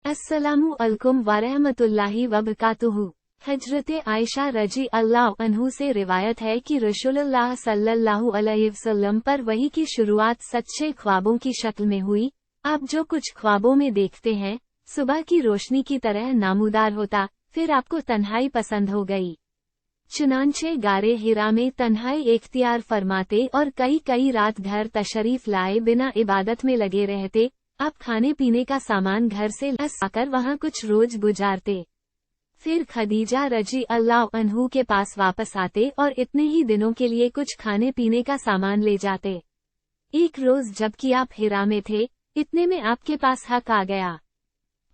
अस्सलामु अलैकुम वरहमतुल्लाहि वबरकातुहू। हजरत आयशा रजी अल्लाह अन्हु से रिवायत है कि रसूलुल्लाह सल्लल्लाहु अलैहि वसल्लम पर वही की शुरुआत सच्चे ख्वाबों की शक्ल में हुई। आप जो कुछ ख्वाबों में देखते हैं सुबह की रोशनी की तरह नामूदार होता, फिर आपको तन्हाई पसंद हो गई। चुनांचे गारे हिरा में तन्हाई इख्तियार फरमाते और कई रात घर तशरीफ लाए बिना इबादत में लगे रहते। आप खाने पीने का सामान घर से लाकर वहाँ कुछ रोज गुजारते, फिर खदीजा रजी अल्लाह अन्हु के पास वापस आते और इतने ही दिनों के लिए कुछ खाने पीने का सामान ले जाते। एक रोज जबकि आप हिरा में थे, इतने में आपके पास हक आ गया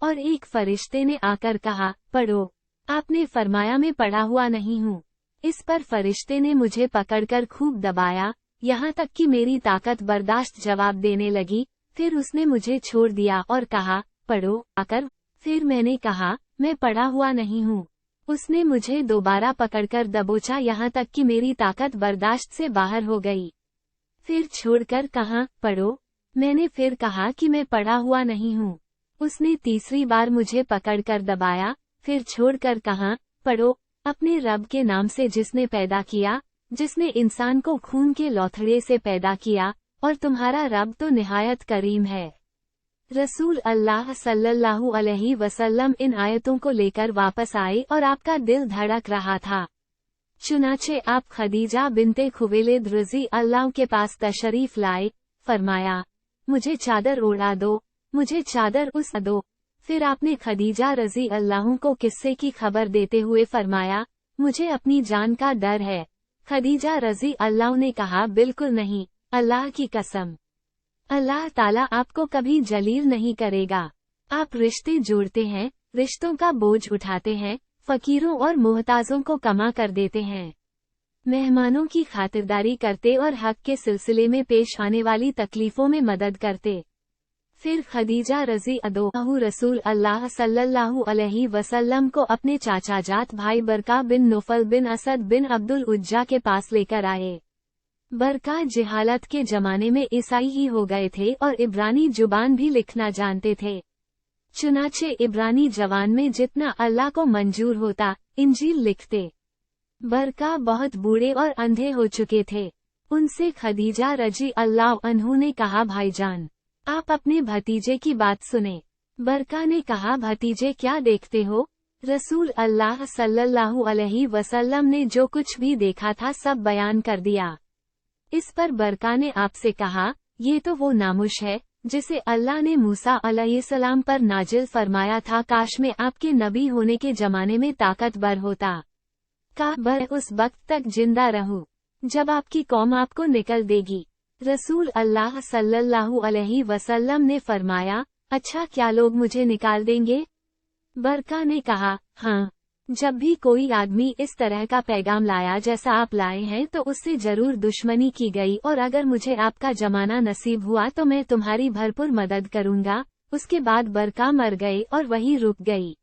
और एक फरिश्ते ने आकर कहा, पढ़ो। आपने फरमाया मैं पढ़ा हुआ नहीं हूँ। इस पर फरिश्ते ने मुझे पकड़कर खूब दबाया, यहाँ तक कि मेरी ताकत बर्दाश्त जवाब देने लगी। फिर उसने मुझे छोड़ दिया और कहा, पढ़ो आकर। फिर मैंने कहा, मैं पढ़ा हुआ नहीं हूँ। उसने मुझे दोबारा पकड़कर दबोचा यहाँ तक कि मेरी ताकत बर्दाश्त से बाहर हो गई। फिर छोड़कर कहा, पढ़ो। मैंने फिर कहा कि मैं पढ़ा हुआ नहीं हूँ। उसने तीसरी बार मुझे पकड़कर दबाया, फिर छोड़कर कहा, पढ़ो। अपने रब के नाम से जिसने पैदा किया, जिसने इंसान को खून के लौथड़े से पैदा किया, और तुम्हारा रब तो निहायत करीम है। रसूल अल्लाह सल्लल्लाहु अलैहि वसल्लम इन आयतों को लेकर वापस आए और आपका दिल धड़क रहा था। चुनाचे आप खदीजा बिनते खुवैलिद रज़ी अल्लाह के पास तशरीफ लाए। फरमाया, मुझे चादर ओढ़ा दो, मुझे चादर उस दो। फिर आपने खदीजा रज़ी अल्लाह को किस्से की खबर देते हुए फरमाया, मुझे अपनी जान का डर है। खदीजा रज़ी अल्लाह ने कहा, बिल्कुल नहीं, अल्लाह की कसम, अल्लाह ताला आपको कभी जलील नहीं करेगा। आप रिश्ते जोड़ते हैं, रिश्तों का बोझ उठाते हैं, फकीरों और मोहताजों को कमा कर देते हैं, मेहमानों की खातिरदारी करते और हक के सिलसिले में पेश आने वाली तकलीफों में मदद करते। फिर खदीजा रज़ी अल्लाह रसूल अल्लाह सल्लल्लाहु अलैहि वसल्लम को अपने चाचा जात भाई बरका बिन नुफल बिन असद बिन अब्दुल उज्जा के पास लेकर आए। बरका जिहालत के जमाने में ईसाई ही हो गए थे और इब्रानी जुबान भी लिखना जानते थे। चुनाचे इब्रानी जवान में जितना अल्लाह को मंजूर होता, इंजील लिखते। बरका बहुत बूढ़े और अंधे हो चुके थे। उनसे खदीजा रजी अल्लाह अन्हु ने कहा, भाईजान, आप अपने भतीजे की बात सुने। बरका ने कहा, भतीजे क्या देखते हो? रसूल अल्लाह सल्लल्लाहु अलैहि वसल्लम ने जो कुछ भी देखा था सब बयान कर दिया। इस पर बरका ने आपसे कहा, ये तो वो नामुश है जिसे अल्लाह ने मूसा अलैहिस्सलाम पर नाजिल फरमाया था। काश में आपके नबी होने के जमाने में ताकतवर होता। काबर उस वक्त तक जिंदा रहूं जब आपकी कौम आपको निकल देगी। रसूल अल्लाह सल्लल्लाहु अलैहि वसल्लम ने फरमाया, अच्छा क्या लोग मुझे निकाल देंगे? बरका ने कहा, हाँ, जब भी कोई आदमी इस तरह का पैगाम लाया जैसा आप लाए हैं तो उससे जरूर दुश्मनी की गई, और अगर मुझे आपका जमाना नसीब हुआ तो मैं तुम्हारी भरपूर मदद करूंगा। उसके बाद बरका मर गए और वही रुक गई।